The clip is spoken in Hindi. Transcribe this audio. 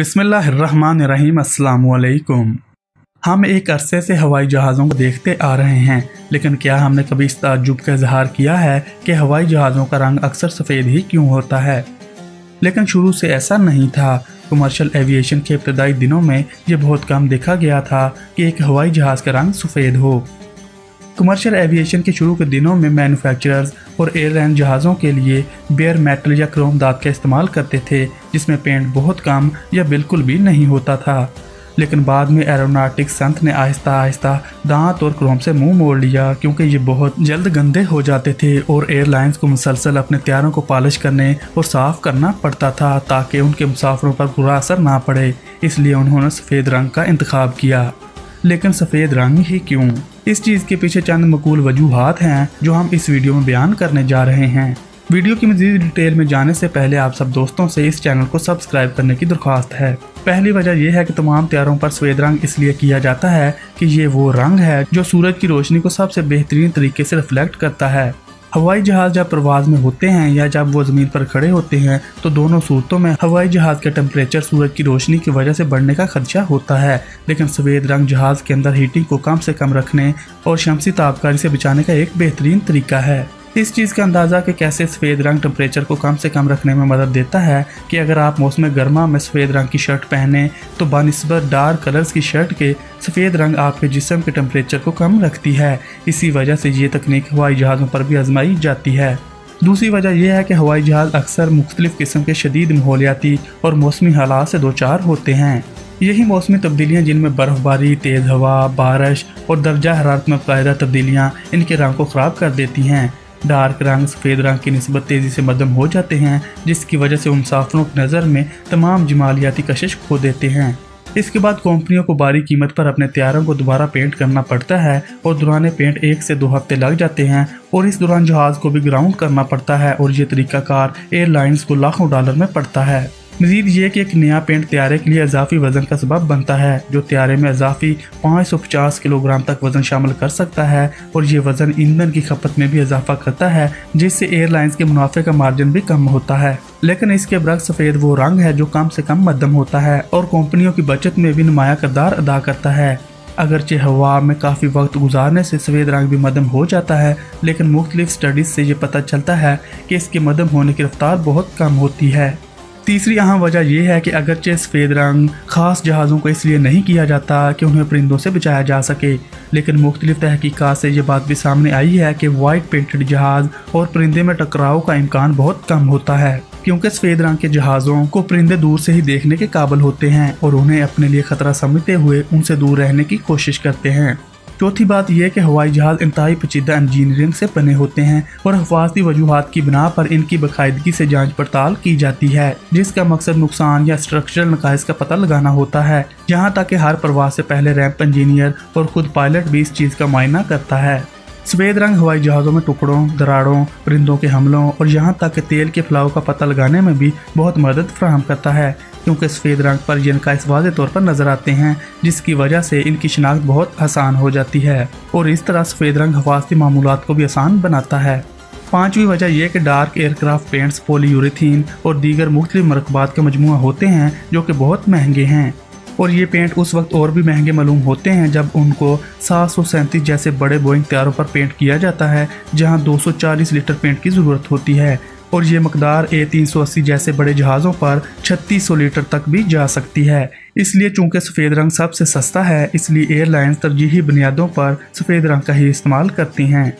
बिस्मिल्लाहिर्रहमानिर्रहीम अस्सलाम वालेकुम। हम एक अरसे से हवाई जहाज़ों को देखते आ रहे हैं, लेकिन क्या हमने कभी इस ताज्जुब का इजहार किया है कि हवाई जहाज़ों का रंग अक्सर सफ़ेद ही क्यों होता है। लेकिन शुरू से ऐसा नहीं था। कमर्शियल एविएशन के इब्तदाई दिनों में ये बहुत कम देखा गया था कि एक हवाई जहाज़ का रंग सफ़ेद हो। कमर्शियल एविएशन के शुरू के दिनों में मैन्युफैक्चरर्स और एयरलाइन जहाज़ों के लिए बेयर मेटल या क्रोम दाग का इस्तेमाल करते थे, जिसमें पेंट बहुत कम या बिल्कुल भी नहीं होता था। लेकिन बाद में एरोनॉटिक्स संत ने आहिस्ता आहिस्ता दांत और क्रोम से मुंह मोड़ लिया, क्योंकि ये बहुत जल्द गंदे हो जाते थे और एयरलाइंस को मुसलसल अपने तैयारों को पॉलिश करने और साफ़ करना पड़ता था ताकि उनके मुसाफिरों पर बुरा असर ना पड़े। इसलिए उन्होंने सफ़ेद रंग का इंतखाब किया। लेकिन सफ़ेद रंग ही क्यों? इस चीज़ के पीछे चंद मकबूल वजूहात हैं जो हम इस वीडियो में बयान करने जा रहे हैं। वीडियो की मज़ीद डिटेल में जाने से पहले आप सब दोस्तों से इस चैनल को सब्सक्राइब करने की दरख्वास्त है। पहली वजह यह है कि तमाम तैयारों पर सफ़ेद रंग इसलिए किया जाता है कि ये वो रंग है जो सूरज की रोशनी को सबसे बेहतरीन तरीके से रिफ्लेक्ट करता है। हवाई जहाज़ जब परवाज़ में होते हैं या जब वो ज़मीन पर खड़े होते हैं तो दोनों सूरतों में हवाई जहाज़ का टेम्परेचर सूरज की रोशनी की वजह से बढ़ने का खदशा होता है। लेकिन सफ़ेद रंग जहाज़ के अंदर हीटिंग को कम से कम रखने और शमसी तापकारी से बचाने का एक बेहतरीन तरीका है। इस चीज़ का अंदाज़ा कि कैसे सफ़ेद रंग टेम्परेचर को कम से कम रखने में मदद देता है कि अगर आप मौसम गर्मा में सफ़ेद रंग की शर्ट पहने तो बानिस्बत डार्क कलर्स की शर्ट के सफ़ेद रंग आपके जिस्म के टेम्परेचर को कम रखती है। इसी वजह से ये तकनीक हवाई जहाज़ों पर भी आजमाई जाती है। दूसरी वजह यह है कि हवाई जहाज़ अक्सर मुख्तलिफ किस्म के शदीद माहौलियाती और मौसमी हालात से दो चार होते हैं। यही मौसमी तब्दीलियाँ जिनमें बर्फ़बारी, तेज़ हवा, बारिश और दर्जा हरारत में मुतबादिला तब्दीलियाँ इनके रंग को ख़राब कर देती हैं। डार्क रंग सफ़ेद रंग की निस्बत तेज़ी से मध्यम हो जाते हैं, जिसकी वजह से उन मुसाफिरों की नज़र में तमाम जमालियाती कशिश खो देते हैं। इसके बाद कंपनियों को भारी कीमत पर अपने तैयारों को दोबारा पेंट करना पड़ता है और दौरान पेंट 1 से 2 हफ्ते लग जाते हैं और इस दौरान जहाज़ को भी ग्राउंड करना पड़ता है और ये तरीकाकार एयरलाइंस को लाखों डॉलर में पड़ता है। मज़ीद ये कि एक नया पेंट तैयारे के लिए इजाफी वज़न का सबब बनता है, जो तैयारे में इजाफी 550 किलोग्राम तक वज़न शामिल कर सकता है और ये वज़न ईंधन की खपत में भी इजाफा करता है, जिससे एयरलाइंस के मुनाफे का मार्जिन भी कम होता है। लेकिन इसके बरक्स सफ़ेद वो रंग है जो कम से कम मध्यम होता है और कंपनियों की बचत में भी नुमाया किरदार अदा करता है। अगरचे हवा में काफ़ी वक्त गुजारने से सफ़ेद रंग भी मध्यम हो जाता है, लेकिन मुख्तलिफ स्टडीज़ से ये पता चलता है कि इसके मध्यम होने की रफ्तार बहुत कम होती है। तीसरी अहम वजह यह है कि अगरचे सफ़ेद रंग ख़ास जहाज़ों को इसलिए नहीं किया जाता कि उन्हें परिंदों से बचाया जा सके, लेकिन मुख्तलिफ तहकीकात से ये बात भी सामने आई है कि वाइट पेंटेड जहाज़ और परिंदे में टकराव का इम्कान बहुत कम होता है, क्योंकि सफ़ेद रंग के जहाज़ों को परिंदे दूर से ही देखने के काबिल होते हैं और उन्हें अपने लिए ख़तरा समझते हुए उनसे दूर रहने की कोशिश करते हैं। चौथी बात यह कि हवाई जहाज़ इंतहाई पेचीदा इंजीनियरिंग से बने होते हैं और हिफाजती वजूहात की बिना पर इनकी बाकायदगी से जांच पड़ताल की जाती है, जिसका मकसद नुकसान या स्ट्रक्चरल नकाइस का पता लगाना होता है। यहाँ तक कि हर परवाज़ से पहले रैंप इंजीनियर और खुद पायलट भी इस चीज़ का मुआयना करता है। सफ़ेद रंग हवाई जहाज़ों में टुकड़ों, दरारों, परिंदों के हमलों और यहाँ तक कि तेल के फैलाव का पता लगाने में भी बहुत मदद फराहम करता है, क्योंकि सफ़ेद रंग पर ये नकाइस वाज़े तौर पर नज़र आते हैं, जिसकी वजह से इनकी शिनाख्त बहुत आसान हो जाती है और इस तरह सफ़ेद रंग हिफाजती मामूलात को भी आसान बनाता है। पाँचवीं वजह यह कि डार्क एयरक्राफ्ट पेंट्स पॉलीयूरेथीन और दीगर मुख्तलिफ मरकबात का मजमूआ होते हैं जो कि बहुत महंगे हैं और ये पेंट उस वक्त और भी महंगे मालूम होते हैं जब उनको 737 जैसे बड़े बोइंग तैयारों पर पेंट किया जाता है, जहां 240 लीटर पेंट की ज़रूरत होती है और ये मकदार A380 जैसे बड़े जहाज़ों पर 3600 लीटर तक भी जा सकती है। इसलिए चूंकि सफ़ेद रंग सबसे सस्ता है, इसलिए एयरलाइंस तरजीही बुनियादों पर सफ़ेद रंग का ही इस्तेमाल करती हैं।